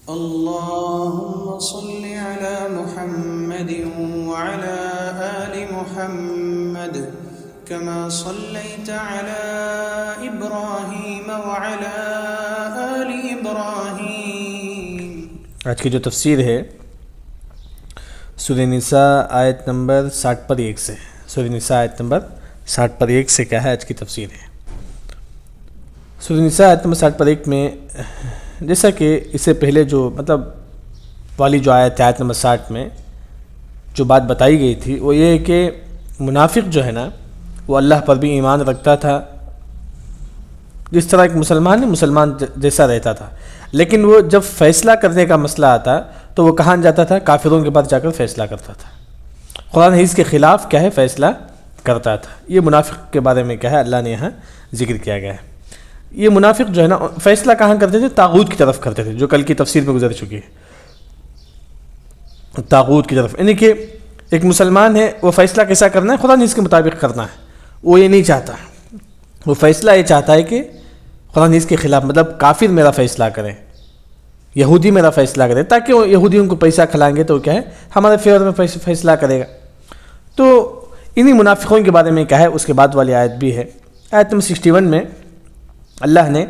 اللهم صل على محمد وعلى آل محمد كما صليت على إبراهيم وعلى آل إبراهيم. آج کی جو تفسیر ہے سورہ نساء آیت نمبر 60 پر 1 سے. سورہ نساء آیت نمبر 60 پر 1 سے کیا ہے آج کی تفسیر ہے. سورہ نساء آیت نمبر 60 پر 1 میں جیسا کہ اس سے پہلے جو والی جو آیت نمبر 60 میں جو بات بتائی گئی تھی وہ یہ ہے کہ منافق جو ہے نا وہ اللہ پر بھی ایمان رکھتا تھا جس طرح ایک مسلمان جیسا رہتا تھا، لیکن وہ جب فیصلہ کرنے کا مسئلہ آتا تو وہ کہاں جاتا تھا؟ کافروں کے پاس جا کر فیصلہ کرتا تھا، قرآن حدیث کے خلاف کیا ہے فیصلہ کرتا تھا. یہ منافق کے بارے میں کیا ہے اللہ نے یہاں ذکر کیا گیا ہے. یہ منافق جو ہے نا فیصلہ کہاں کرتے تھے؟ طاغوت کی طرف کرتے تھے، جو کل کی تفسیر میں گزر چکی ہے. طاغوت کی طرف، یعنی کہ ایک مسلمان ہے وہ فیصلہ کیسا کرنا ہے؟ قرآن حدیث کے مطابق کرنا ہے. وہ یہ نہیں چاہتا، وہ فیصلہ یہ چاہتا ہے کہ قرآن حدیث کے خلاف، مطلب کافر میرا فیصلہ کرے، یہودی میرا فیصلہ کرے، تاکہ وہ یہودی ان کو پیسہ کھلائیں گے تو کیا ہے ہمارے فیور میں فیصلہ کرے گا. تو انہی منافقوں کے بارے میں کیا ہے اس کے بعد والی آیت بھی ہے. آیت نمبر 61 میں اللہ نے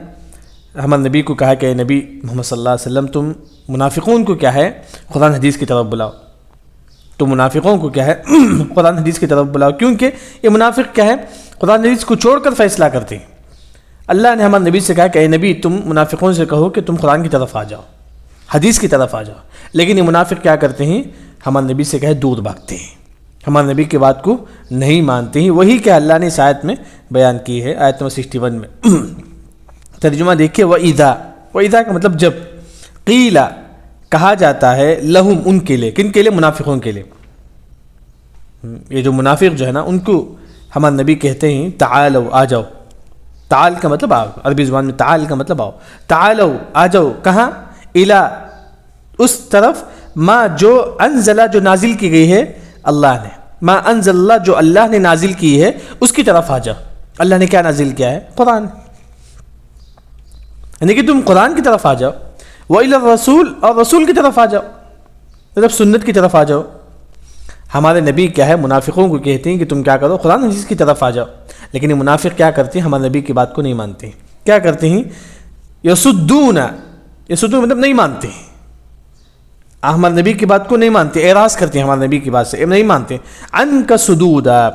ہمارے نبی کو کہا کہ اے نبی محمد صلی اللہ علیہ وسلم تم منافقون کو کیا ہے قرآن حدیث کی طرف بلاؤ. تو منافقوں کو کیا ہے قرآن حدیث کی طرف بلاؤ، کیونکہ یہ منافق کیا ہے قرآن حدیث کو چھوڑ کر فیصلہ کرتے ہیں. اللہ نے ہمارے نبی سے کہا کہ اے نبی تم منافقوں سے کہو کہ تم قرآن کی طرف آ جاؤ، حدیث کی طرف آ جاؤ. لیکن یہ منافق کیا کرتے ہیں؟ ہمارے نبی سے کہے دور بھاگتے ہیں، ہمارے نبی کی بات کو نہیں مانتے ہیں. وہی کہ اللہ نے اس آیت میں بیان کی ہے. آیت نمبر 61 میں ترجمہ دیکھیے، وَإِذَا کا مطلب جب، قیلا کہا جاتا ہے، لہم ان کے لیے، کن کے لیے؟ منافقوں کے لیے. یہ جو منافق جو ہے نا ان کو ہمارے نبی کہتے ہیں تعالوا آ جاؤ. تعال کا مطلب آؤ، عربی زبان میں تعال کا مطلب آؤ. تعالوا آ جاؤ کہاں؟ الا اس طرف، ما جو انزلہ جو نازل کی گئی ہے اللہ نے، ما انزل اللہ جو اللہ نے نازل کی ہے اس کی طرف آ جاؤ. اللہ نے کیا نازل کیا ہے؟ قرآن، یعنی کہ تم قرآن کی طرف آ جاؤ. وَإِلَى الرَّسُولِ اور رسول کی طرف آ جاؤ، مطلب سنت کی طرف آ جاؤ. ہمارے نبی کیا ہے منافقوں کو کہتے ہیں کہ تم کیا کرو؟ قرآن حدیث کی طرف آ جاؤ. لیکن یہ منافق کیا کرتے ہیں؟ ہمارے نبی کی بات کو نہیں مانتے ہیں. کیا کرتے ہیں؟ یصدون مطلب نہیں مانتے ہیں، ہمارے نبی کی بات کو نہیں مانتے، اعراض کرتے ہیں ہمارے نبی کی بات سے، نہیں مانتے. عنک صدودا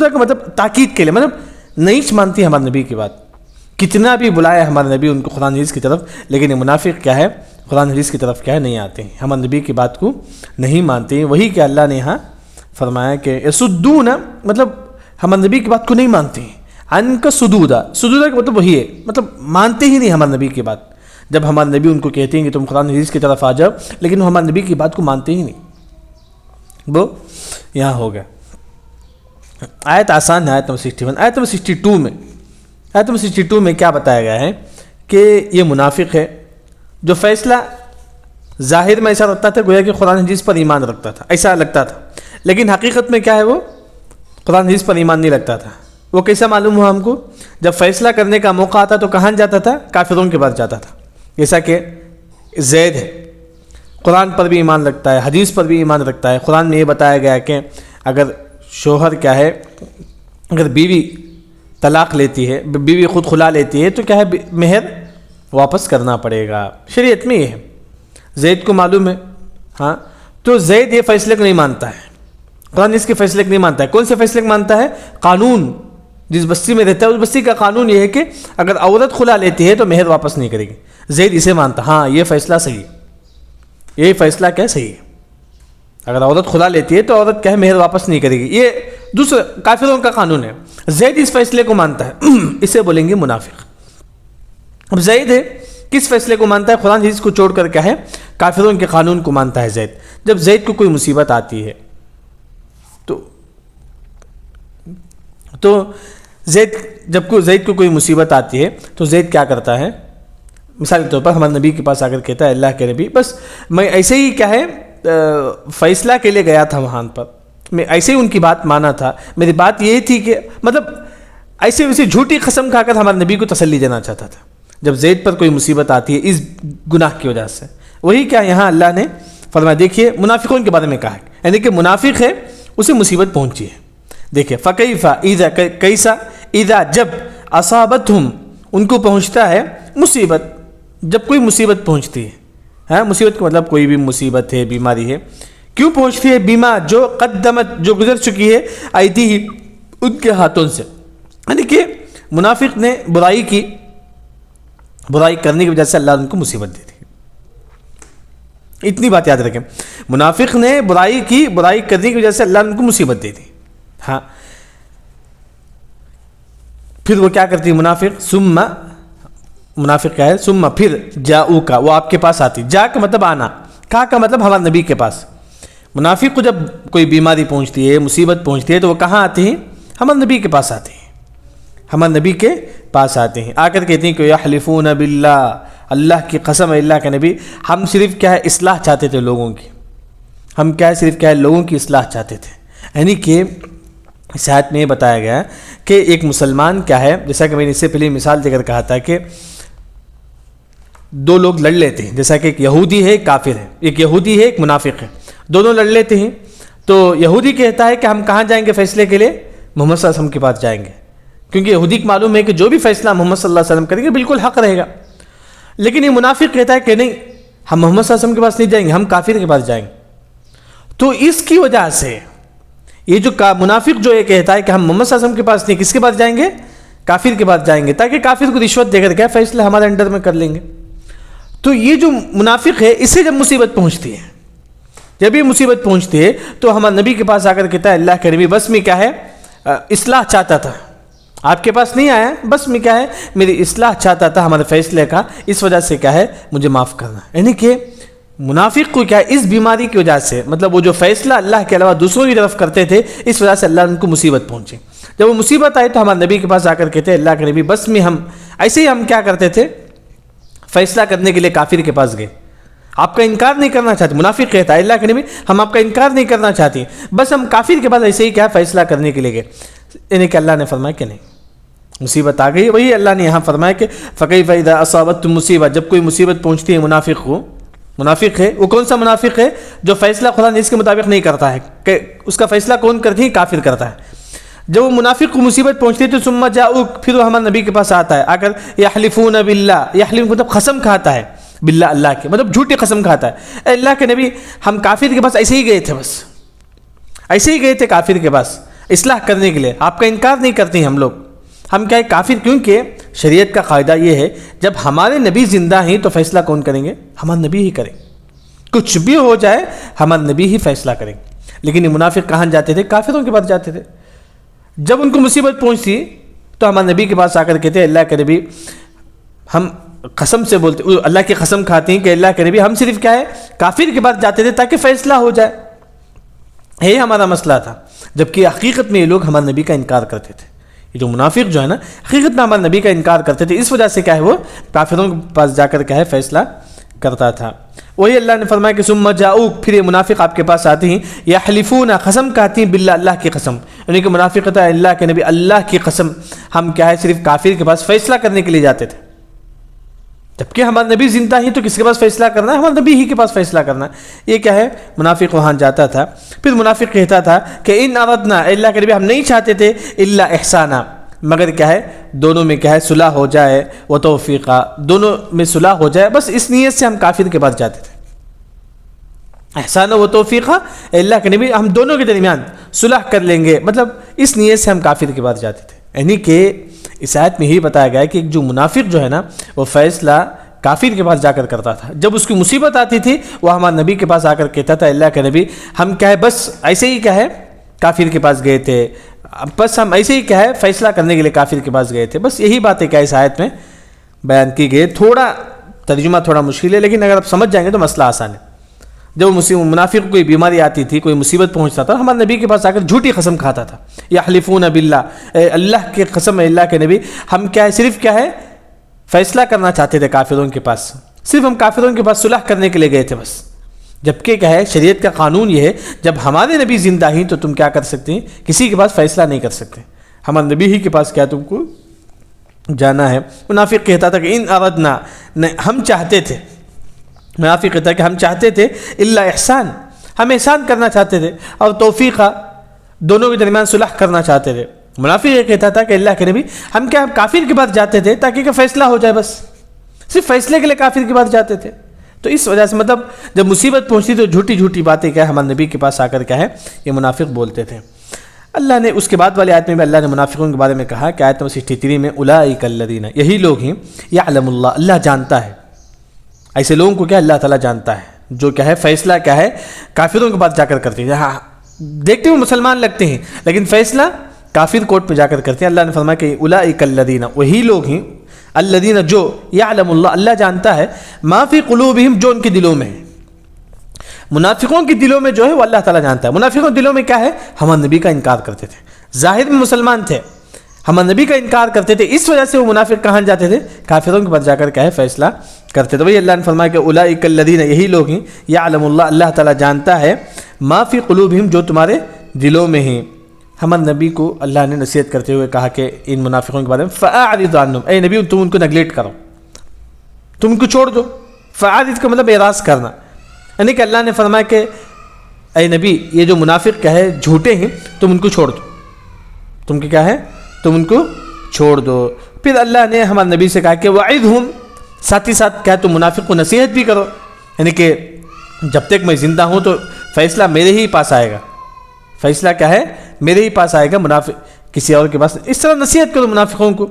کا مطلب تاکید کے لیے، مطلب نہیں مانتی ہمارے نبی کی بات. کتنا بھی بلایا ہمارے نبی ان کو قرآن حدیث کی طرف، لیکن یہ منافق کیا ہے قرآن حدیث کی طرف کیا ہے نہیں آتے ہیں، ہمارے نبی کی بات کو نہیں مانتے ہیں. وہی کہ اللہ نے یہاں فرمایا کہ یصدون مطلب ہمارے نبی کی بات کو نہیں مانتے ہیں. عنک صدودا کا مطلب وہی ہے، مطلب مانتے ہی نہیں ہمارے نبی کی بات. جب ہمارے نبی ان کو کہتے ہیں کہ تم قرآن حدیث کی طرف آ جاؤ، لیکن وہ ہمارے نبی کی بات کو مانتے ہی نہیں. وہ یہاں ہو گیا. آیت آسان ہے. آیت نمبر 61. آیت نمبر 62 میں کیا بتایا گیا ہے کہ یہ منافق ہے جو فیصلہ ظاہر میں ایسا رکھتا تھا گویا کہ قرآن حدیث پر ایمان رکھتا تھا، ایسا لگتا تھا، لیکن حقیقت میں کیا ہے وہ قرآن حدیث پر ایمان نہیں رکھتا تھا. وہ کیسا معلوم ہوا ہم کو؟ جب فیصلہ کرنے کا موقع آتا تو کہاں جاتا تھا؟ کافروں کے پاس جاتا تھا. جیسا کہ زید ہے، قرآن پر بھی ایمان رکھتا ہے، حدیث پر بھی ایمان رکھتا ہے. قرآن میں یہ بتایا گیا کہ اگر شوہر کیا ہے اگر بیوی طلاق لیتی ہے، بیوی خود خلا لیتی ہے تو کیا ہے مہر واپس کرنا پڑے گا. شریعت میں یہ ہے، زید کو معلوم ہے. ہاں تو زید یہ فیصلے کو نہیں مانتا ہے، قرآن اس کے فیصلے کو نہیں مانتا ہے. کون سے فیصلے کو مانتا ہے؟ قانون، جس بستی میں رہتا ہے اس بستی کا قانون یہ ہے کہ اگر عورت خلا لیتی ہے تو مہر واپس نہیں کرے گی. زید اسے مانتا، ہاں یہ فیصلہ صحیح ہے، یہ فیصلہ کیا صحیح ہے. اگر عورت خلا لیتی ہے تو عورت کیا ہے مہر واپس نہیں کرے گی. یہ دوسرا کافروں کا قانون ہے. زید اس فیصلے کو مانتا ہے، اسے بولیں گے منافق. اب زید ہے کس فیصلے کو مانتا ہے؟ قرآن حدیث کو چھوڑ کر کیا ہے کافروں کے قانون کو مانتا ہے زید. جب زید کو کوئی مصیبت آتی ہے تو زید کو کوئی مصیبت آتی ہے تو زید کیا کرتا ہے؟ مثال کے طور پر ہمارے نبی کے پاس آ کر کہتا ہے اللہ کے نبی بس میں ایسے ہی کیا ہے فیصلہ کے لیے گیا تھا وہاں پر، میں ایسے ہی ان کی بات مانا تھا، میری بات یہ تھی کہ مطلب ایسے ویسے جھوٹی قسم کھا کر ہمارے نبی کو تسلی دینا چاہتا تھا. جب زید پر کوئی مصیبت آتی ہے اس گناہ کی وجہ سے، وہی کیا یہاں اللہ نے فرمایا. دیکھیے منافقوں کے بارے میں کہا ہے، یعنی کہ منافق ہے اسے مصیبت پہنچی ہے. دیکھیے فکیف اذا کیسا اذا جب اصابتہم ان کو پہنچتا ہے مصیبت، جب کوئی مصیبت پہنچتی ہے. ہاں مصیبت کا مطلب کوئی بھی مصیبت ہے، بیماری ہے. کیوں پہنچتی ہے؟ بیما جو قدمت جو گزر چکی ہے، ایدیہم ان کے ہاتھوں سے. یعنی کہ منافق نے برائی کی، برائی کرنے کی وجہ سے اللہ نے ان کو مصیبت دی تھی. اتنی بات یاد رکھیں، منافق نے برائی کی، برائی کرنے کی وجہ سے اللہ نے ان کو مصیبت دی تھی. ہاں پھر وہ کیا کرتی منافق؟ ثم منافق کیا ہے؟ ثم پھر جاؤ کا وہ آپ کے پاس آتی. جا کا مطلب آنا، کا مطلب ہمارے نبی کے پاس. منافق کو جب کوئی بیماری پہنچتی ہے، مصیبت پہنچتی ہے تو وہ کہاں آتے ہیں؟ ہمارے نبی کے پاس آتے ہیں، ہمارے نبی کے پاس آتے ہیں. آ کر کہتے ہیں کہ یحلفون باللہ، اللہ کی قسم ہے اللہ کے نبی ہم صرف کیا ہے اصلاح چاہتے تھے لوگوں کی. ہم کیا ہے صرف کیا ہے لوگوں کی اصلاح چاہتے تھے. یعنی کہ اس آیت میں یہ بتایا گیا کہ ایک مسلمان کیا ہے، جیسا کہ میں نے اس سے پہلے مثال دے کر کہا تھا کہ دو لوگ لڑ لیتے ہیں، جیسا کہ ایک یہودی ہے ایک کافر ہے، ایک یہودی ہے ایک منافق ہے، دونوں لڑ لیتے ہیں. تو یہودی کہتا ہے کہ ہم کہاں جائیں گے فیصلے کے لیے؟ محمد صلی اللہ علیہ وسلم کے پاس جائیں گے، کیونکہ یہودی کو معلوم ہے کہ جو بھی فیصلہ محمد صلی اللہ علیہ وسلم کریں گے بالکل حق رہے گا. لیکن یہ منافق کہتا ہے کہ نہیں، ہم محمد صلی اللہ علیہ وسلم کے پاس نہیں جائیں گے، ہم کافر کے پاس جائیں گے. تو اس کی وجہ سے یہ جو منافق جو یہ کہتا ہے کہ ہم محمد صلی اللہ علیہ وسلم کے پاس نہیں، کس کے پاس جائیں گے؟ کافر کے پاس جائیں گے، تاکہ کافر کو رشوت دے کر کیا فیصلہ ہمارے انڈر میں کر لیں گے. تو یہ جو منافق ہے اسے جب مصیبت پہنچتی ہے، جب یہ مصیبت پہنچتی ہے تو ہمارے نبی کے پاس آ کر کہتا ہے اللہ کے نبی بس میں کیا ہے اصلاح چاہتا تھا، آپ کے پاس نہیں آیا، بس میں کیا ہے میری اصلاح چاہتا تھا ہمارے فیصلے کا، اس وجہ سے کیا ہے مجھے معاف کرنا. یعنی کہ منافق کو کیا اس بیماری کی وجہ سے، مطلب وہ جو فیصلہ اللہ کے علاوہ دوسروں کی طرف کرتے تھے اس وجہ سے اللہ نے ان کو مصیبت پہنچی. جب وہ مصیبت آئی تو ہمارے نبی کے پاس آ کر کہتے ہیں اللہ کے نبی بس میں ہم ایسے ہی ہم کیا کرتے تھے فیصلہ کرنے کے لیے کافر کے پاس گئے، آپ کا انکار نہیں کرنا چاہتے. منافق کہتا ہے اللہ کے نبی ہم آپ کا انکار نہیں کرنا چاہتے، بس ہم کافر کے پاس ایسے ہی کیا فیصلہ کرنے کے لیے گئے. یعنی کہ اللہ نے فرمایا کہ نہیں، مصیبت آ گئی. وہی اللہ نے یہاں فرمایا کہ فکیف اذا اصابتکم مصیبہ، جب کوئی مصیبت پہنچتی ہے منافق کو. منافق ہے وہ کون سا منافق ہے؟ جو فیصلہ خدا نے اس کے مطابق نہیں کرتا ہے، کہ اس کا فیصلہ کون کرتی ہے؟ کافر کرتا ہے. جب وہ منافق کو مصیبت پہنچتی ہے تو ثم جاؤک، پھر وہ ہمارے نبی کے پاس آتا ہے، آ کر یحلفون باللہ، یحلف مطلب قسم کھاتا ہے، باللہ اللہ کے مطلب جھوٹی قسم کھاتا ہے. اے اللہ کے نبی ہم کافر کے پاس ایسے ہی گئے تھے، بس ایسے ہی گئے تھے کافر کے پاس اصلاح کرنے کے لیے، آپ کا انکار نہیں کرتے ہیں ہم لوگ. ہم کیا ہے کافر، کیونکہ شریعت کا قاعدہ یہ ہے جب ہمارے نبی زندہ ہیں تو فیصلہ کون کریں گے؟ ہمارے نبی ہی کریں. کچھ بھی ہو جائے ہمارے نبی ہی فیصلہ کریں. لیکن یہ منافق کہاں جاتے تھے؟ کافروں کے پاس جاتے تھے. جب ان کو مصیبت پہنچتی تو ہمارے نبی کے پاس آ کر کہتے ہیں اللہ کے نبی ہم قسم سے بولتے، اللہ کی قسم کھاتے ہیں کہ اللہ کے نبی ہم صرف کیا ہے کافر کے پاس جاتے تھے تاکہ فیصلہ ہو جائے. یہی ہمارا مسئلہ تھا، جبکہ حقیقت میں یہ لوگ ہمارے نبی کا انکار کرتے تھے. یہ جو منافق جو ہے نا حقیقت میں ہمارے نبی کا انکار کرتے تھے، اس وجہ سے کیا ہے وہ کافروں کے پاس جا کر کیا ہے فیصلہ کرتا تھا. وہی اللہ نے فرمایا کہ ثم جاؤک، پھر یہ منافق آپ کے پاس آتے ہیں، یحلفون قسم کھاتی ہیں باللہ اللہ کی قسم. یعنی کہ منافق کہتا ہے اللہ کے نبی اللہ کی قسم ہم کیا ہے صرف کافر کے پاس فیصلہ کرنے کے لیے جاتے تھے، جبکہ ہمارے نبی زندہ ہی تو کس کے پاس فیصلہ کرنا ہے؟ ہمارے نبی ہی کے پاس فیصلہ کرنا ہے. یہ کیا ہے منافق وہاں جاتا تھا. پھر منافق کہتا تھا کہ ان اردنا، اللہ کے نبی ہم نہیں چاہتے تھے الا احسانا، مگر کیا ہے دونوں میں کیا ہے صلح ہو جائے، و توفیقہ دونوں میں صلح ہو جائے، بس اس نیت سے ہم کافر کے پاس جاتے تھے. احسان و توفیقہ، اللہ کے نبی ہم دونوں کے درمیان صلح کر لیں گے، مطلب اس نیت سے ہم کافر کے پاس جاتے تھے. یعنی کہ اس آیت میں یہی بتایا گیا ہے کہ جو منافق جو ہے نا وہ فیصلہ کافر کے پاس جا کر کرتا تھا. جب اس کی مصیبت آتی تھی وہ ہمارے نبی کے پاس آ کر کہتا تھا اللہ کے نبی ہم کیا ہے بس ایسے ہی کیا ہے کافر کے پاس گئے تھے، بس ہم ایسے ہی کیا ہے فیصلہ کرنے کے لیے کافر کے پاس گئے تھے. بس یہی باتیں کیا اس آیت میں بیان کی گئی. تھوڑا ترجمہ تھوڑا مشکل ہے، لیکن اگر آپ سمجھ جائیں گے تو مسئلہ آسان ہے. جب منافق کو کوئی بیماری آتی تھی، کوئی مصیبت پہنچتا تھا، ہمارے نبی کے پاس آ کر جھوٹی قسم کھاتا تھا، یحلفون باللہ، اللہ کی قسم ہے اللہ کے نبی ہم کیا ہے صرف کیا ہے فیصلہ کرنا چاہتے تھے کافروں کے پاس، صرف ہم کافروں کے پاس صلح کرنے کے لیے گئے تھے بس. جبکہ کیا ہے شریعت کا قانون یہ ہے جب ہمارے نبی زندہ ہیں تو تم کیا کر سکتے ہیں کسی کے پاس فیصلہ نہیں کر سکتے، ہمارے نبی ہی کے پاس کیا تم کو جانا ہے. منافق کہتا تھا کہ ان اردنا، ہم چاہتے تھے منافق کہتا ہے کہ ہم چاہتے تھے الا احسان، ہم احسان کرنا چاہتے تھے، اور توفیقہ، دونوں کے درمیان صلح کرنا چاہتے تھے۔ منافق یہ کہتا تھا کہ اللہ کے نبی ہم کافر کے پاس جاتے تھے تاکہ کہ فیصلہ ہو جائے، بس صرف فیصلے کے لیے کافر کے پاس جاتے تھے۔ تو اس وجہ سے مطلب جب مصیبت پہنچتی تو جھوٹی جھوٹی باتیں کیا ہے ہمارے نبی کے پاس آ کر کیا ہے یہ منافق بولتے تھے۔ اللہ نے اس کے بعد والی آیت میں بھی اللہ نے منافقوں کے بارے میں کہا کہ آیت نمبر 63 میں اولئک الذین، یہی لوگ ہیں یعلم اللہ، اللہ جانتا ہے، ایسے لوگوں کو کیا اللہ تعالیٰ جانتا ہے جو کیا ہے فیصلہ کیا ہے کافروں کے پاس جا کر کرتے ہیں، ہاں دیکھتے ہوئے مسلمان لگتے ہیں لیکن فیصلہ کافر کورٹ پہ جا کر کرتے ہیں۔ اللہ نے فرمایا کہ اولئک الذین، وہی لوگ ہیں الذین جو یعلم اللہ، اللہ جانتا ہے ما فی قلوبہم، جو ان کے دلوں میں ہے۔ منافقوں کے دلوں میں جو ہے وہ اللہ تعالیٰ جانتا ہے۔ منافقوں کے دلوں میں کیا ہے؟ ہمارے نبی کا انکار کرتے تھے، ظاہر میں مسلمان تھے، ہمارے نبی کا انکار کرتے تھے، اس وجہ سے وہ منافق کہاں جاتے تھے؟ کافروں کے پاس جا کر کیا ہے فیصلہ کرتے تھے۔ وہی اللہ نے فرمایا کہ اولئک الذین، یہی لوگ ہیں یعلم اللہ، اللہ تعالیٰ جانتا ہے ما فی قلوبہم، جو تمہارے دلوں میں ہیں۔ ہمارے نبی کو اللہ نے نصیحت کرتے ہوئے کہا کہ ان منافقوں کے بارے میں فاعرض عنہم، اے نبی تم ان کو نیگلیکٹ کرو، تم ان کو چھوڑ دو۔ فاعرض کا مطلب اعراض کرنا، یعنی کہ اللہ نے فرمایا کہ اے نبی یہ جو منافق کیا ہے جھوٹے ہیں تم ان کو چھوڑ دو، تم کیا ہے تم ان کو چھوڑ دو۔ پھر اللہ نے ہمارے نبی سے کہا کہ وعظہم، ساتھ ہی ساتھ کیا تم منافق کو نصیحت بھی کرو، یعنی کہ جب تک میں زندہ ہوں تو فیصلہ میرے ہی پاس آئے گا، فیصلہ کیا ہے میرے ہی پاس آئے گا، منافق کسی اور کے پاس۔ اس طرح نصیحت کرو منافقوں کو۔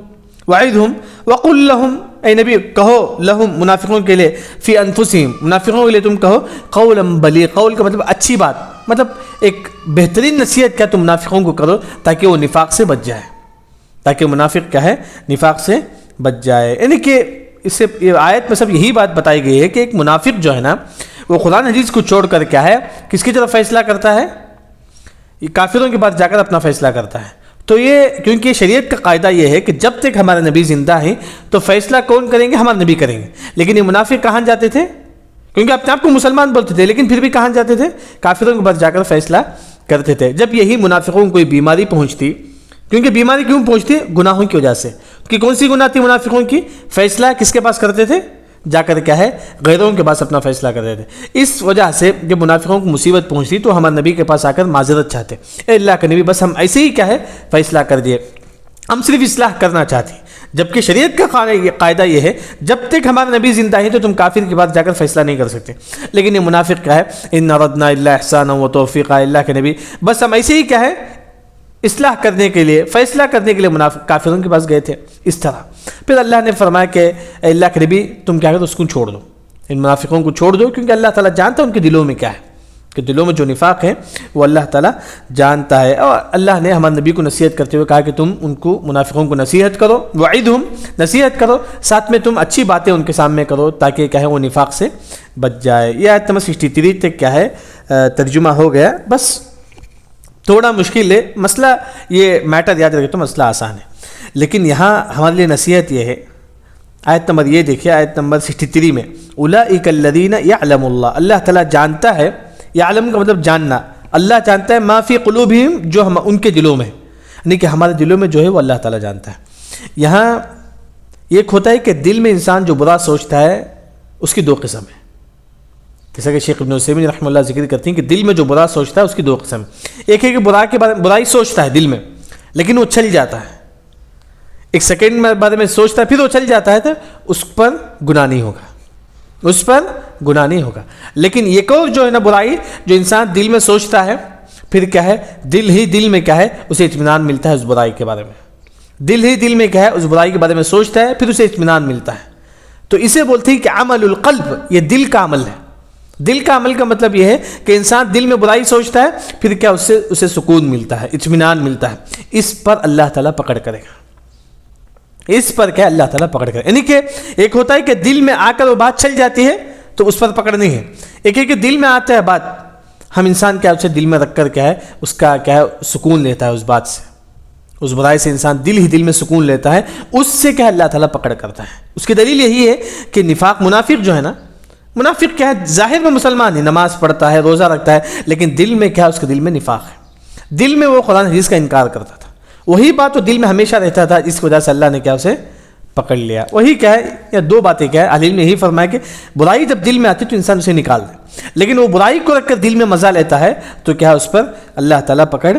وعظہم وقل لہم، اے نبی کہو لہم منافقوں کے لیے، فی انفسہم منافقوں کے لیے تم کہو قولا بلیغ، قول کا مطلب اچھی بات، مطلب ایک بہترین نصیحت کیا تم منافقوں کو کرو تاکہ وہ نفاق سے بچ جائے، تاکہ منافق کیا ہے نفاق سے بچ جائے۔ یعنی کہ اس سے آیت میں سب یہی بات بتائی گئی ہے کہ ایک منافق جو ہے نا وہ قرآن حدیث کو چھوڑ کر کیا ہے کس کی طرف فیصلہ کرتا ہے؟ یہ کافروں کے پاس جا کر اپنا فیصلہ کرتا ہے۔ تو یہ کیونکہ شریعت کا قاعدہ یہ ہے کہ جب تک ہمارے نبی زندہ ہیں تو فیصلہ کون کریں گے؟ ہمارے نبی کریں گے۔ لیکن یہ منافق کہاں جاتے تھے؟ کیونکہ اپنے آپ کو مسلمان بولتے تھے لیکن پھر بھی کہاں جاتے تھے؟ کافروں کے پاس جا کر فیصلہ کرتے تھے۔ جب یہی منافقوں کو کوئی بیماری پہنچتی، کیونکہ بیماری کیوں پہنچتی؟ گناہوں کی وجہ سے۔ کہ کون سی گناہ تھی منافقوں کی؟ فیصلہ کس کے پاس کرتے تھے؟ جا کر کیا ہے غیروں کے پاس اپنا فیصلہ کرتے تھے۔ اس وجہ سے جب منافقوں کو مصیبت پہنچتی تو ہمارے نبی کے پاس آ کر معذرت چاہتے، اے اللہ کے نبی بس ہم ایسے ہی کیا ہے فیصلہ کر دیے، ہم صرف اصلاح کرنا چاہتے ہیں۔ جبکہ شریعت کا قاعدہ یہ ہے جب تک ہمارے نبی زندہ ہیں تو تم کافر کے پاس جا کر فیصلہ نہیں کر سکتے۔ لیکن یہ منافق کیا ہے ان اردنا الا احسانا و توفیقا، اللہ کے نبی بس ہم ایسے ہی کیا ہے اصلاح کرنے کے لیے فیصلہ کرنے کے لیے منافق کافروں کے پاس گئے تھے اس طرح۔ پھر اللہ نے فرمایا کہ اے اللہ کے نبی تم کیا کرو اس کو چھوڑ دو، ان منافقوں کو چھوڑ دو، کیونکہ اللہ تعالیٰ جانتا ہے ان کے دلوں میں کیا ہے، کہ دلوں میں جو نفاق ہے وہ اللہ تعالیٰ جانتا ہے۔ اور اللہ نے ہمارے نبی کو نصیحت کرتے ہوئے کہا کہ تم ان کو منافقوں کو نصیحت کرو، وعدہم نصیحت کرو، ساتھ میں تم اچھی باتیں ان کے سامنے کرو تاکہ کیا ہے وہ نفاق سے بچ جائے۔ یہ آیت نمبر 63 تک کیا ہے ترجمہ ہو گیا۔ بس تھوڑا مشکل ہے مسئلہ، یہ میٹر یاد رکھے تو مسئلہ آسان ہے، لیکن یہاں ہمارے لیے نصیحت یہ ہے، آیت نمبر یہ دیکھیے آیت نمبر 63 میں اولئک الذین یعلم اللہ، اللہ تعالیٰ جانتا ہے، یعلم کا مطلب جاننا، اللہ جانتا ہے ما فی قلوبہم جو ہم ان کے دلوں میں، یعنی کہ ہمارے دلوں میں جو ہے وہ اللہ تعالیٰ جانتا ہے۔ یہاں ایک ہوتا ہے کہ دل میں انسان جو برا سوچتا ہے اس کی دو قسم ہے، جیسا کہ شیخ ابن عثیمین رحمہ اللہ ذکر کرتے ہیں کہ دل میں جو برا سوچتا ہے اس کی دو قسم ہے۔ ایک ہے کہ برائی سوچتا ہے دل میں لیکن وہ چل جاتا ہے، ایک سیکنڈ میں بارے میں سوچتا ہے پھر وہ چل جاتا ہے تو اس پر گناہ نہیں ہوگا، اس پر گناہ نہیں ہوگا۔ لیکن ایک اور جو ہے نا برائی جو انسان دل میں سوچتا ہے پھر کیا ہے دل میں کیا ہے اسے اطمینان ملتا ہے اس برائی کے بارے میں، دل میں کیا ہے اس برائی کے بارے میں سوچتا ہے پھر اسے اطمینان ملتا ہے۔ تو اسے بولتے ہیں کہ عمل القلب، یہ دل کا عمل ہے۔ دل کا عمل کا مطلب یہ ہے کہ انسان دل میں برائی سوچتا ہے پھر کیا اسے سکون ملتا ہے، اطمینان ملتا ہے۔ اس پر اللہ تعالیٰ پکڑ کرے گا، اس پر کیا اللہ تعالیٰ پکڑ کرے گا۔ یعنی کہ ایک ہوتا ہے کہ دل میں آ کر وہ بات چل جاتی ہے تو اس پر پکڑنی ہے، ایک ہے کہ دل میں آتا ہے بات، ہم انسان کیا اسے دل میں رکھ کر کیا ہے اس کا کیا ہے سکون لیتا ہے، اس بات سے، اس برائی سے انسان دل میں سکون لیتا ہے، اس سے کیا اللہ تعالیٰ پکڑ کرتا ہے۔ اس کی دلیل یہی ہے کہ نفاق، منافق جو ہے نا، منافق کیا ہے ظاہر میں مسلمان ہے، نماز پڑھتا ہے، روزہ رکھتا ہے، لیکن دل میں کیا اس کے دل میں نفاق ہے، دل میں وہ قرآن حدیث کا انکار کرتا تھا، وہی بات تو دل میں ہمیشہ رہتا تھا، اس کی وجہ سے اللہ نے کیا اسے پکڑ لیا. وہی کیا ہے یا دو باتیں کیا ہے, اہل علم نے یہی فرمایا کہ برائی جب دل میں آتی تو انسان اسے نکال دے, لیکن وہ برائی کو رکھ کر دل میں مزہ لیتا ہے تو کیا اس پر اللہ تعالیٰ پکڑ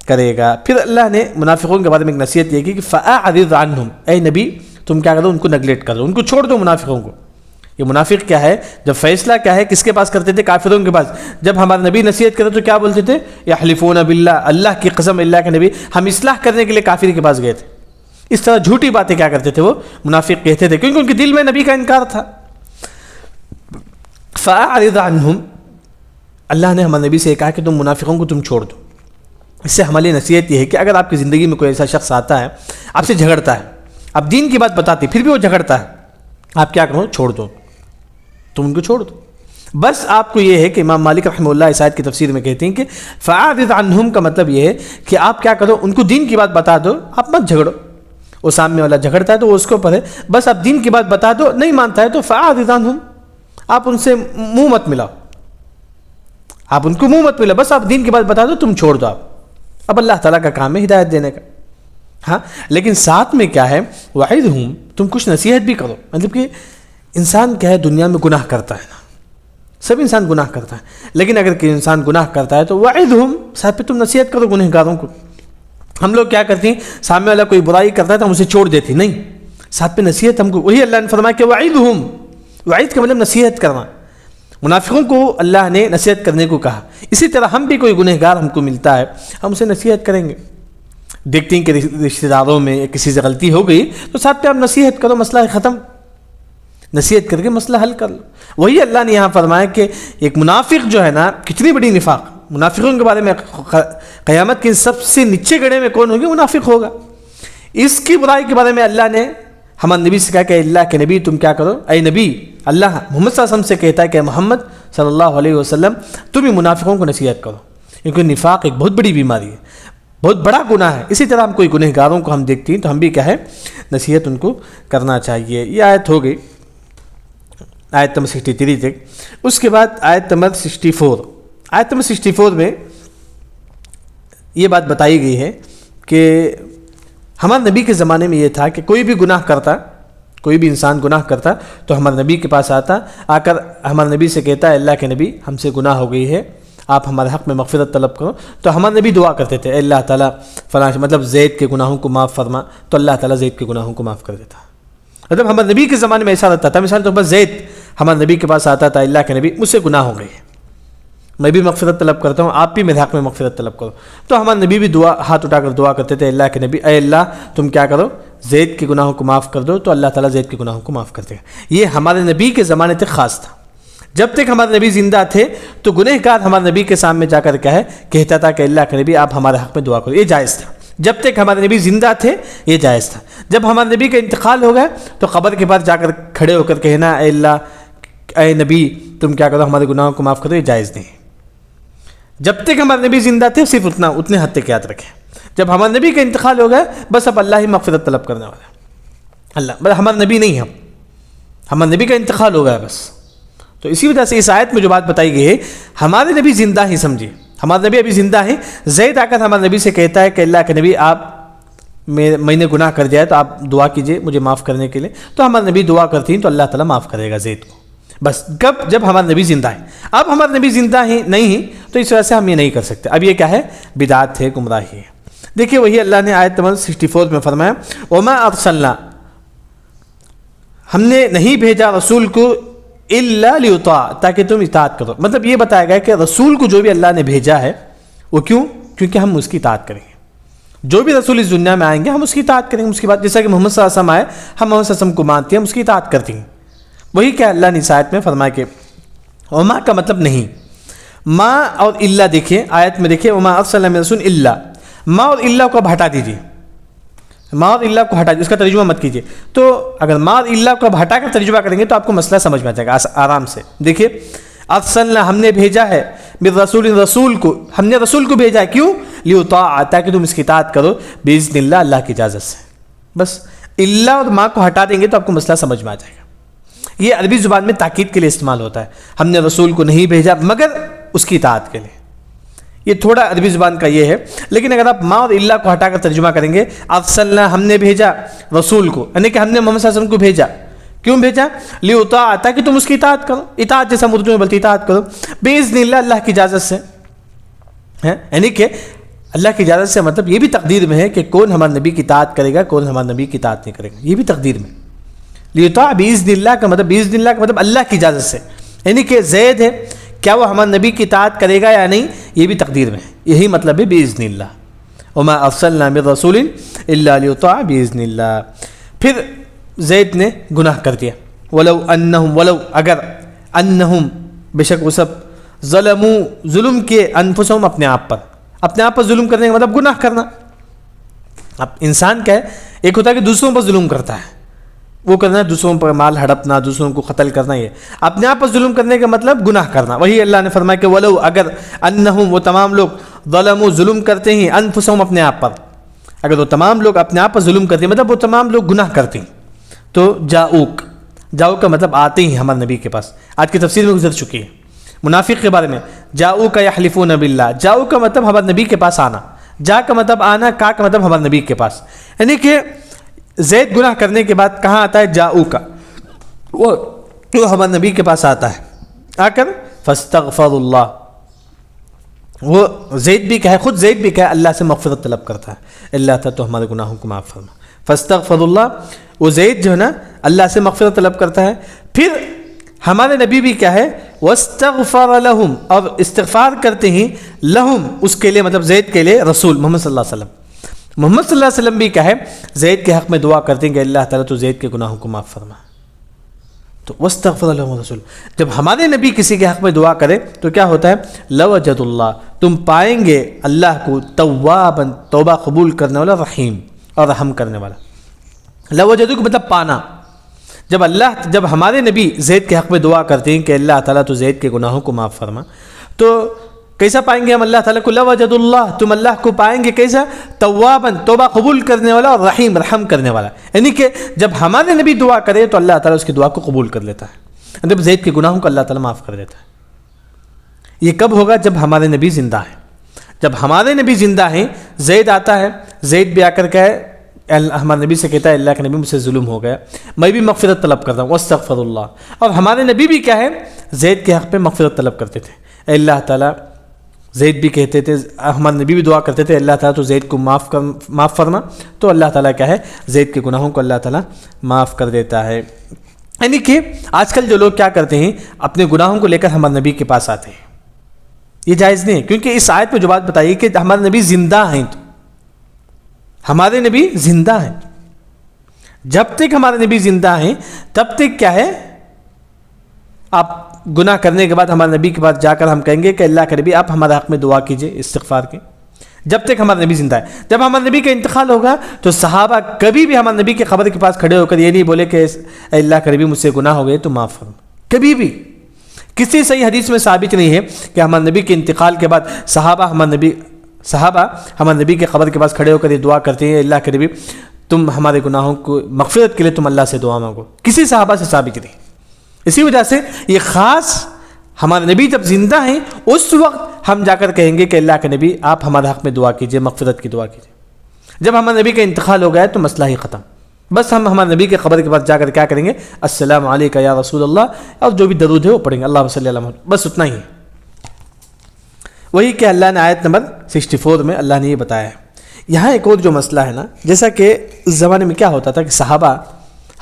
کرے گا. پھر اللہ نے منافقوں کے بارے میں ایک نصیحت یہ کی کہ فَأَعْرِضْ عَنْهُمْ, اے نبی تم کیا کرو, ان کو نگلیکٹ کر دو, ان کو چھوڑ دو منافقوں کو. یہ منافق کیا ہے, جب فیصلہ کیا ہے کس کے پاس کرتے تھے, کافروں کے پاس. جب ہمارے نبی نصیحت کرتے تو کیا بولتے تھے, یحلفون باللہ, اللہ کی قسم, اللہ کے نبی ہم اصلاح کرنے کے لیے کافر کے پاس گئے تھے. اس طرح جھوٹی باتیں کیا کرتے تھے وہ منافق کہتے تھے, کیونکہ ان کے دل میں نبی کا انکار تھا. فَأَعْرِضْ عَنْهُمْ, اللہ نے ہمارے نبی سے کہا کہ تم منافقوں کو تم چھوڑ دو. اس سے ہماری نصیحت یہ ہے کہ اگر آپ کی زندگی میں کوئی ایسا شخص آتا ہے, آپ سے جھگڑتا ہے, آپ دین کی بات بتاتے پھر بھی وہ جھگڑتا ہے, آپ کیا کرو, چھوڑ دو, تم ان کو چھوڑ دو. بس آپ کو یہ ہے کہ امام مالک رحمہ اللہ اس آیت کی تفسیر میں کہتے ہیں کہ فَأَعْرِضْ عَنْهُمْ کا مطلب یہ ہے کہ آپ کیا کرو, ان کو دین کی بات بتا دو, آپ مت جھگڑو. وہ سامنے والا جھگڑتا ہے تو وہ اس کو پڑھے, بس آپ دین کی بات بتا دو, نہیں مانتا ہے تو فَأَعْرِضْ عَنْهُمْ, آپ ان سے منہ مت ملاؤ, آپ ان کو منہ مت ملاؤ, بس آپ دین کی بات بتا دو, تم چھوڑ دو. آپ اب اللہ تعالیٰ کا کام ہے ہدایت دینے کا. ہاں, لیکن ساتھ میں کیا ہے, وَعِظْهُمْ, تم کچھ نصیحت بھی کرو. مطلب کہ انسان کیا ہے, دنیا میں گناہ کرتا ہے نا, سب انسان گناہ کرتا ہے, لیکن اگر کوئی انسان گناہ کرتا ہے تو وَعِظْهُمْ, ساتھ پہ تم نصیحت کرو گنہگاروں کو. ہم لوگ کیا کرتے ہیں, سامنے والا کوئی برائی کرتا ہے تو ہم اسے چھوڑ دیتے, نہیں, ساتھ پہ نصیحت ہم کو. وہی اللہ نے فرمایا کہ وَعِظْهُمْ, وعید کا مطلب نصیحت کرنا. منافقوں کو اللہ نے نصیحت کرنے کو کہا. اسی طرح ہم بھی کوئی گنہگار ہم کو ملتا ہے, ہم اسے نصیحت کریں گے. دیکھتے ہیں کہ رشتہ داروں میں کسی سے غلطی ہو گئی تو ساتھ پہ آپ نصیحت کرو, مسئلہ ختم, نصیحت کر کے مسئلہ حل کر لو. وہی اللہ نے یہاں فرمایا کہ ایک منافق جو ہے نا, کتنی بڑی نفاق, منافقوں کے بارے میں قیامت کے سب سے نیچے گڑھے میں کون ہوگی, منافق ہوگا. اس کی برائی کے بارے میں اللہ نے ہمارے نبی سے کہا کہ اللہ کے نبی تم کیا کرو, اے نبی, اللہ محمد صلی اللہ علیہ وسلم سے کہتا ہے کہ محمد صلی اللہ علیہ وسلم تم ہی منافقوں کو نصیحت کرو, کیونکہ نفاق ایک بہت بڑی بیماری ہے, بہت بڑا گناہ ہے. اسی طرح ہم کوئی گنہگاروں کو ہم دیکھتے ہیں تو ہم بھی کیا ہے, نصیحت ان کو کرنا چاہیے. یہ آیت ہو گئی آیت نمبر 63 تک. اس کے بعد آیت نمبر 64, آیت نمبر 64 میں یہ بات بتائی گئی ہے کہ ہمارے نبی کے زمانے میں یہ تھا کہ کوئی بھی گناہ کرتا, کوئی بھی انسان گناہ کرتا تو ہمارے نبی کے پاس آتا, آ کر ہمارے نبی سے کہتا ہے اللہ کے نبی ہم سے گناہ ہو گئی ہے, آپ ہمارے حق میں مغفرت طلب کرو. تو ہمارے نبی دعا کرتے تھے, اے اللہ تعالیٰ فلاں, مطلب زید کے گناہوں کو معاف فرما, تو اللہ تعالیٰ زید کے گناہوں کو معاف کر دیتا. مطلب ہمارے نبی کے زمانے میں ایسا رہتا تھا. مثال تو بس زید ہمارے نبی کے پاس آتا تھا, اللہ کے نبی مجھ سے گناہ ہو گئی ہے, میں بھی مغفرت طلب کرتا ہوں, آپ بھی میرے حق میں مغفرت طلب کرو. تو ہمارے نبی بھی دعا, ہاتھ اٹھا کر دعا کرتے تھے, اللہ کے نبی اے اللہ تم کیا کرو, زید کے گناہوں کو معاف کر دو, تو اللہ تعالیٰ زید کے گناہوں کو معاف کر دے گا. یہ ہمارے نبی کے زمانے تک خاص تھا. جب تک ہمارے نبی زندہ تھے تو گنہگار ہمارے نبی کے سامنے جا کر کیا ہے, کہتا تھا کہ اللہ کے نبی آپ ہمارے حق میں دعا کرو. یہ جائز تھا جب تک ہمارے نبی زندہ تھے, یہ جائز تھا. جب ہمارے نبی کا انتقال ہو گیا تو قبر کے بعد جا کر کھڑے ہو کر کہنا اے اللہ, اے نبی تم کیا کرو, ہمارے گناہوں کو معاف کرو, یہ جائز نہیں. جب تک ہمارے نبی زندہ تھے صرف اتنے حد تک یاد رکھیں. جب ہمارے نبی کا انتقال ہو گیا بس اب اللہ ہی مغفرت طلب کرنے والا ہے, اللہ, بس ہمارے نبی نہیں, ہمارے نبی کا انتقال ہو گیا بس. تو اسی وجہ سے اس آیت میں جو بات بتائی گئی ہے, ہمارے نبی زندہ ہی سمجھے, ہمارے نبی ابھی زندہ ہیں. زید آ کر ہمارے نبی سے کہتا ہے کہ اللہ کے نبی آپ میں نے گناہ کر دیا ہے تو آپ دعا کیجئے مجھے معاف کرنے کے لیے. تو ہمارے نبی دعا کرتی ہیں تو اللہ تعالیٰ معاف کرے گا زید کو. بس کب, جب ہمارے نبی زندہ ہیں. اب ہمارے نبی زندہ ہیں نہیں ہیں تو اس وجہ سے ہم یہ نہیں کر سکتے. اب یہ کیا ہے, بدعت ہے, گمراہی ہے. دیکھیے وہی اللہ نے آیت نمبر 64 میں فرمایا وما ارسلنا, ہم نے نہیں بھیجا رسول کو الا لیطاع, تاکہ تم اطاعت کرو. مطلب یہ بتایا گیا کہ رسول کو جو بھی اللہ نے بھیجا ہے وہ کیوں, کیونکہ ہم اس کی اطاعت کریں گے. جو بھی رسول اس دنیا میں آئیں گے ہم اس کی اطاعت کریں گے, اس کی بات. جیسا کہ محمد صلی اللہ علیہ وسلم آئے, ہم محمد صلی اللہ علیہ وسلم کو مانتے ہیں, ہم اس کی اطاعت کرتے ہیں. وہی کیا اللہ نے اس آیت میں فرمایا کہ وما کا مطلب نہیں, ما اور الا. دیکھیں آیت میں دیکھیں وما ارسلنا من رسول الا, ما اور الا کو ہٹا دیجیے, ما اور الا کو ہٹا دیجیے, اس کا ترجمہ مت کیجیے. تو اگر ما اور الا کو ہٹا کر ترجمہ کریں گے تو آپ کو مسئلہ سمجھ میں آ جائے گا آرام سے. دیکھیے ارسلنا, ہم نے بھیجا ہے, بالرسول, رسول کو, ہم نے رسول کو بھیجا ہے, کیوں, لیطاع, تاکہ تم اس کی اطاعت کرو, باذن اللہ, اللہ کی اجازت سے. بس الا اور ما کو ہٹا دیں گے تو آپ کو مسئلہ سمجھ میں آ جائے گا. یہ عربی زبان میں تاکید کے لیے استعمال ہوتا ہے. ہم نے رسول کو نہیں بھیجا مگر اس کی اطاعت کے لیے. یہ تھوڑا عربی زبان کا یہ ہے، لیکن اگر آپ ما اور الا کو ہٹا کر ترجمہ کریں گے، ارسلنا ہم نے بھیجا رسول کو، یعنی کہ ہم نے محمد صلی اللہ علیہ وسلم کو بھیجا، کیوں بھیجا؟ لیطاع، تاکہ تم اس کی اطاعت کرو، اطاعت جیسا اردو میں بولتے اطاعت کرو، باذن اللہ، اللہ کی اجازت سے، یعنی کہ اللہ کی اجازت سے مطلب یہ بھی تقدیر میں ہے کہ کون ہمارے نبی کی اطاعت کرے گا، کون ہمارے نبی کی اطاعت نہیں کرے گا، یہ بھی تقدیر میں۔ لیطاع باذن اللہ کا مطلب، باذن اللہ کا مطلب اللہ کی اجازت سے، یعنی کہ زید ہے، کیا وہ ہمارے نبی کی اطاعت کرے گا یا نہیں، یہ بھی تقدیر میں ہے، یہی مطلب ہے باذن اللہ، وما ارسلنا من رسول الا لیطاع باذن اللہ۔ پھر زید نے گناہ کر دیا، ولو اگر انہم، بے شک وہ سب، ظلموا، ظلم کیے، انفسہم، اپنے آپ پر ظلم کرنے کا مطلب گناہ کرنا۔ اب انسان کیا ہے، ایک ہوتا ہے کہ دوسروں پر ظلم کرتا ہے، وہ کرنا ہے دوسروں پر مال ہڑپنا، دوسروں کو قتل کرنا، یہ اپنے آپ پر ظلم کرنے کا مطلب گناہ کرنا۔ وہی اللہ نے فرمایا کہ ولو اگر انہم، وہ تمام لوگ، ظلموا، ظلم کرتے ہیں، انفسہم، اپنے آپ پر، اگر وہ تمام لوگ اپنے آپ پر ظلم کرتے ہیں مطلب وہ تمام لوگ گناہ کرتے ہیں، تو جاؤک کا مطلب آتے ہی ہمارے نبی کے پاس، آج کی تفسیر میں گزر چکی ہے منافق کے بارے میں، جاؤک یحلفون باللہ، جاؤ کا مطلب ہمارے نبی کے پاس آنا، جا کا مطلب آنا، کا مطلب ہمارے نبی کے پاس، یعنی کہ زید گناہ کرنے کے بعد کہاں آتا ہے؟ جاؤ کا، وہ ہمارے نبی کے پاس آتا ہے، آ کر فاستغفر اللہ، وہ زید بھی کہے، خود زید بھی کہے، اللہ سے مغفرت طلب کرتا ہے، اللہ تعالیٰ تو ہمارے گناہوں کو معاف فرما، فاستغفر اللہ، وہ زید جو ہے نا اللہ سے مغفرت طلب کرتا ہے۔ پھر ہمارے نبی بھی کیا ہے؟ واستغفر لہم، اور استغفار کرتے ہیں، لہم، اس کے لیے، مطلب زید کے لیے، رسول محمد صلی اللہ علیہ وسلم، محمد صلی اللہ علیہ وسلم بھی کیا ہے؟ زید کے حق میں دعا کرتے ہیں کہ اللہ تعالیٰ تو زید کے گناہوں کو معاف فرما، تو واستغفر لہم رسول، جب ہمارے نبی کسی کے حق میں دعا کرے تو کیا ہوتا ہے؟ لوجد اللہ، تم پائیں گے اللہ کو، توابا، توبہ قبول کرنے والا، رحیم، اور رحم کرنے والا۔ لوجدو کا مطلب پانا، جب ہمارے نبی زید کے حق میں دعا کرتے ہیں کہ اللہ تعالیٰ تو زید کے گناہوں کو معاف فرما، تو کیسا پائیں گے ہم اللہ تعالیٰ کو؟ لوجد اللہ، تم اللہ کو پائیں گے کیسا؟ توابا، توبہ قبول کرنے والا، اور رحیم، رحم کرنے والا، یعنی کہ جب ہمارے نبی دعا کرے تو اللہ تعالیٰ اس کی دعا کو قبول کر لیتا ہے، جب زید کے گناہوں کو اللہ تعالیٰ معاف کر دیتا ہے۔ یہ کب ہوگا؟ جب ہمارے نبی زندہ ہیں، جب ہمارے نبی زندہ ہیں، زید آتا ہے، زید بھی آ کر کہ ہمارے نبی سے کہتا ہے اللہ کے نبی مجھ سے ظلم ہو گیا، میں بھی مغفرت طلب کرتا ہوں، واستغفر اللہ، اور ہمارے نبی بھی کیا ہے؟ زید کے حق پہ مغفرت طلب کرتے تھے، اے اللہ تعالیٰ، زید بھی کہتے تھے، ہمارے نبی بھی دعا کرتے تھے اللہ تعالیٰ تو زید کو معاف فرما، تو اللہ تعالیٰ کیا ہے؟ زید کے گناہوں کو اللہ تعالیٰ معاف کر دیتا ہے۔ یعنی کہ آج کل جو لوگ کیا کرتے ہیں، اپنے گناہوں کو لے کر ہمارے نبی کے پاس آتے ہیں، یہ جائز نہیں ہے، کیونکہ اس آیت میں جو بات بتائی کہ ہمارے نبی زندہ ہیں، تو ہمارے نبی زندہ ہیں، جب تک ہمارے نبی زندہ ہیں تب تک کیا ہے؟ آپ گناہ کرنے کے بعد ہمارے نبی کے پاس جا کر ہم کہیں گے کہ اللہ کے نبی آپ ہمارے حق میں دعا کیجئے، استغفار کی، جب تک ہمارے نبی زندہ ہے۔ جب ہمارے نبی کا انتقال ہوگا تو صحابہ کبھی بھی ہمارے نبی کے قبر کے پاس کھڑے ہو کر یہ نہیں بولے کہ اے اللہ کے نبی مجھ سے گناہ ہو گئے تو معاف فرما، کبھی بھی کسی صحیح حدیث میں ثابت نہیں ہے کہ ہمارے نبی کے انتقال کے بعد صحابہ ہمارے نبی کے قبر کے پاس کھڑے ہو کر یہ دعا کرتے ہیں، اللہ کے نبی تم ہمارے گناہوں کو مغفرت کے لیے تم اللہ سے دعا مانگو، کسی صحابہ سے ثابت نہیں۔ اسی وجہ سے یہ خاص ہمارے نبی جب زندہ ہیں اس وقت ہم جا کر کہیں گے کہ اللہ کے نبی آپ ہمارے حق میں دعا کیجئے، مغفرت کی دعا کیجئے۔ جب ہمارے نبی کا انتقال ہو گیا تو مسئلہ ہی ختم، بس ہم ہمارے نبی کے قبر کے پاس جا کر کیا کریں گے؟ السلام علیکہ یا رسول اللہ، اور جو بھی درود ہے وہ پڑھیں گے، اللہم صلی علی محمد، بس اتنا ہی ہے۔ وہی کہ اللہ نے آیت نمبر 64 میں اللہ نے یہ بتایا ہے۔ یہاں ایک اور جو مسئلہ ہے نا، جیسا کہ اس زمانے میں کیا ہوتا تھا کہ صحابہ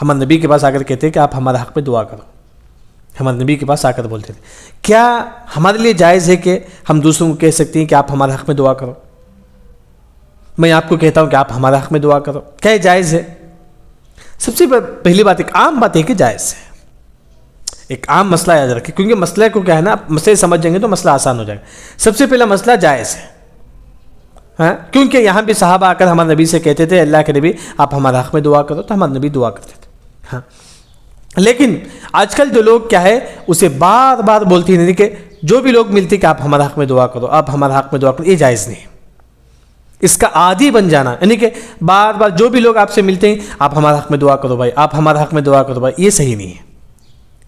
ہمارے نبی کے پاس آ کر کہتے کہ آپ ہمارے حق میں دعا کرو، ہمارے نبی کے پاس آ کر بولتے تھے، کیا ہمارے لیے جائز ہے کہ ہم دوسروں کو کہہ سکتے ہیں کہ آپ ہمارے حق میں دعا کرو؟ میں آپ کو کہتا ہوں کہ آپ ہمارے حق میں دعا کرو، کیا یہ جائز ہے؟ سب سے پہلی بات، ایک عام بات ہے کہ جائز ہے، ایک عام مسئلہ یاد رکھیں، کیونکہ مسئلہ کو کیا ہے نا، مسئلے سمجھ جائیں گے تو مسئلہ آسان ہو جائے گا۔ سب سے پہلا مسئلہ جائز ہے، ہاں، کیونکہ یہاں بھی صحابہ آ کر ہمارے نبی سے کہتے تھے اللہ کے نبی آپ ہمارے حق میں دعا کرو، تو ہمارے نبی دعا کرتے تھے، ہاں۔ لیکن آج کل جو لوگ کیا ہے اسے بار بار بولتی ہیں کہ جو بھی لوگ ملتے کہ آپ ہمارے حق میں دعا کرو، آپ ہمارے حق میں دعا کرو، یہ جائز نہیں ہے۔ اس کا عادی بن جانا، یعنی کہ بار بار جو بھی لوگ آپ سے ملتے ہیں آپ ہمارے حق میں دعا کرو بھائی، آپ ہمارے حق میں دعا کرو بھائی، یہ صحیح نہیں ہے۔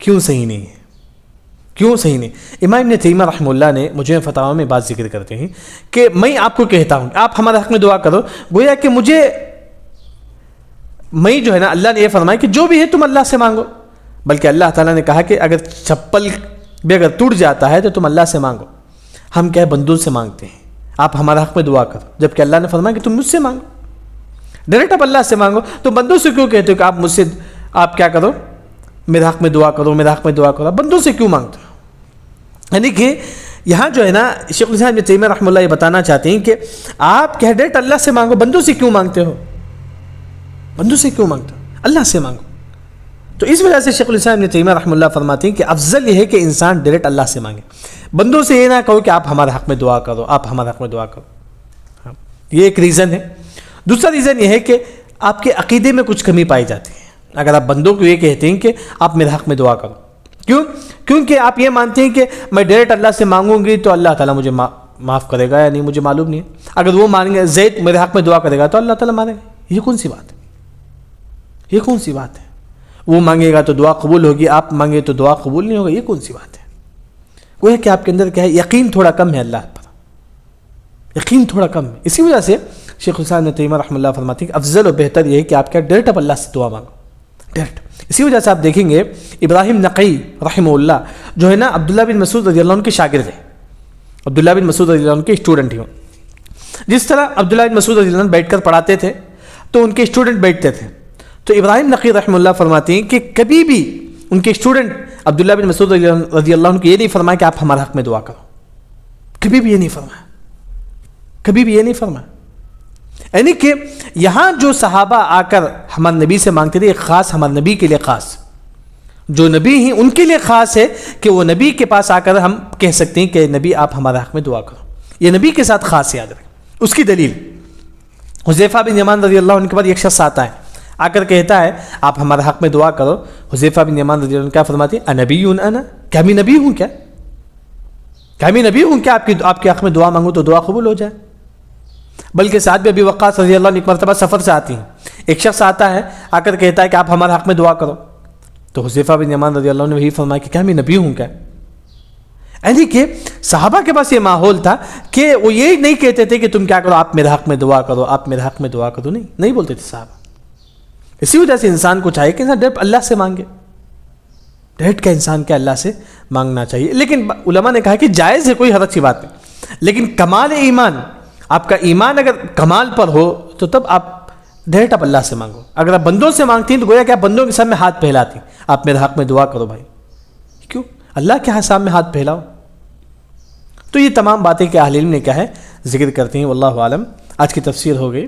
کیوں صحیح نہیں ہے؟ کیوں صحیح نہیں؟ امام ابن تیمیہ رحمہ اللہ نے مجھے فتاوی میں بات ذکر کرتے ہیں کہ میں آپ کو کہتا ہوں آپ ہمارے حق میں دعا کرو، گویا کہ میں جو ہے نا، اللہ نے یہ فرمایا کہ جو بھی ہے تم اللہ سے مانگو، بلکہ اللہ تعالیٰ نے کہا کہ اگر چپل بھی اگر ٹوٹ جاتا ہے تو تم اللہ سے مانگو۔ ہم کیا ہے بندوں سے مانگتے ہیں، آپ ہمارے حق میں دعا کرو، جبکہ اللہ نے فرمایا کہ تم مجھ سے مانگو، ڈائریکٹ آپ اللہ سے مانگو۔ تو بندوں سے کیوں کہتے ہو کہ آپ مجھ سے آپ کیا کرو، میرے حق میں دعا کرو، میرے حق میں دعا کرو، بندوں سے کیوں مانگتے ہو؟ یعنی کہ یہاں جو ہے نا شیخ الاسلام ابن تیمیہ رحمہ اللہ یہ بتانا چاہتے ہیں کہ آپ کیا ڈائریکٹ اللہ سے مانگو، بندوں سے کیوں مانگتے ہو؟ بندوں سے کیوں مانگتے ہو؟ اللہ سے مانگو۔ تو اس وجہ سے شیخ الاسلام ابن تیمیہ رحمہ اللہ فرماتے ہیں کہ افضل یہ ہے کہ انسان ڈائریکٹ اللہ سے مانگے، بندوں سے یہ نہ کہو کہ آپ ہمارے حق میں دعا کرو، آپ ہمارے حق میں دعا کرو۔ یہ ایک ریزن ہے۔ دوسرا ریزن یہ ہے کہ آپ کے عقیدے میں کچھ کمی پائی جاتی ہے اگر آپ بندوں کو یہ کہتے ہیں کہ آپ میرے حق میں دعا کرو۔ کیونکہ آپ یہ مانتے ہیں کہ میں ڈائریکٹ اللہ سے مانگوں گی تو اللہ تعالیٰ مجھے معاف کرے گا یا نہیں مجھے معلوم نہیں ہے، اگر وہ مانیں گے زید میرے حق میں دعا کرے گا تو اللہ تعالیٰ مانے گا۔ یہ کون سی بات ہے؟ یہ کون سی بات ہے؟ وہ مانگے گا تو دعا قبول ہوگی، آپ مانگے تو دعا قبول نہیں ہوگا، یہ کون سی بات ہے؟ وہ ہے کہ آپ کے اندر کیا ہے، یقین تھوڑا کم ہے اللہ پر، یقین تھوڑا کم ہے۔ اسی وجہ سے شیخ الاسلام ابن تیمیہ رحمہ اللہ فرماتے ہیں کہ افضل و بہتر یہ ہے کہ آپ کیا ڈائریکٹ اب اللہ سے دعا مانگو، ڈائریکٹ۔ اسی وجہ سے آپ دیکھیں گے ابراہیم نقی رحمہ اللہ جو ہے نا عبداللہ بن مسعود رضی اللہ عنہ کے شاگرد ہیں، عبداللہ بن مسعود رضی اللہ عنہ کے اسٹوڈنٹ ہی ہوں۔ جس طرح عبداللہ بن مسعود رضی اللہ عنہ بیٹھ کر پڑھاتے تھے تو ان کے اسٹوڈنٹ بیٹھتے تھے، تو ابراہیم نقی رحمہ اللہ فرماتے ہیں کہ کبھی بھی ان کے اسٹوڈنٹ عبداللہ بن مسعود رضی اللہ عنہ کو یہ نہیں فرمایا کہ آپ ہمارے حق میں دعا کرو، کبھی بھی یہ نہیں فرمایا، کبھی بھی یہ نہیں فرمایا۔ یعنی کہ یہاں جو صحابہ آ کر ہمارے نبی سے مانگتے تھے، ایک خاص ہمارے نبی کے لیے خاص، جو نبی ہیں ان کے لیے خاص ہے کہ وہ نبی کے پاس آ کر ہم کہہ سکتے ہیں کہ نبی آپ ہمارے حق میں دعا کرو، یہ نبی کے ساتھ خاص یاد رکھیں۔ اس کی دلیل حذیفہ بن یمان رضی اللہ عنہ کے بعد ایک شخص آتا ہے، آ کر کہتا ہے آپ ہمارے حق میں دعا کرو۔ حذیفہ بن یمان رضی اللہ عنہ کیا فرماتے ہیں، انبی انا، کیا میں نبی ہوں کیا؟ کیا میں نبی ہوں کیا آپ کے حق میں دعا مانگوں تو دعا قبول ہو جائے؟ بلکہ سعد بن ابی وقاص رضی اللہ عنہ ایک مرتبہ سفر سے آتی ہیں، ایک شخص آتا ہے آ کر کہتا ہے کہ آپ ہمارے حق میں دعا کرو، تو حذیفہ بن یمان رضی اللہ عنہ نے وہی فرمایا کہ کیا میں نبی ہوں کیا؟ یعنی کہ صحابہ کے پاس یہ ماحول تھا کہ وہ یہ نہیں کہتے تھے کہ تم کیا کرو، آپ میرے حق میں دعا کرو، آپ میرے حق میں دعا کرو، نہیں بولتے تھے صحابہ۔ اسی وجہ سے انسان کو چاہیے کہ انسان ڈائریکٹ اللہ سے مانگے، ڈائریکٹ کا انسان کیا اللہ سے مانگنا چاہیے۔ لیکن علماء نے کہا کہ جائز ہے، کوئی حرج کی بات نہیں، لیکن کمال ایمان، آپ کا ایمان اگر کمال پر ہو تو تب آپ ڈائریکٹ آپ اللہ سے مانگو۔ اگر آپ بندوں سے مانگتی ہیں تو گویا کہ آپ بندوں کے سامنے ہاتھ پھیلاتی ہیں، آپ میرے حق میں دعا کرو بھائی، کیوں اللہ کے سامنے ہاتھ پھیلاؤ؟ تو یہ تمام باتیں کہ اہل علم نے کیا ہے ذکر کرتے ہیں، واللہ عالم۔ آج کی تفسیر ہو گئی۔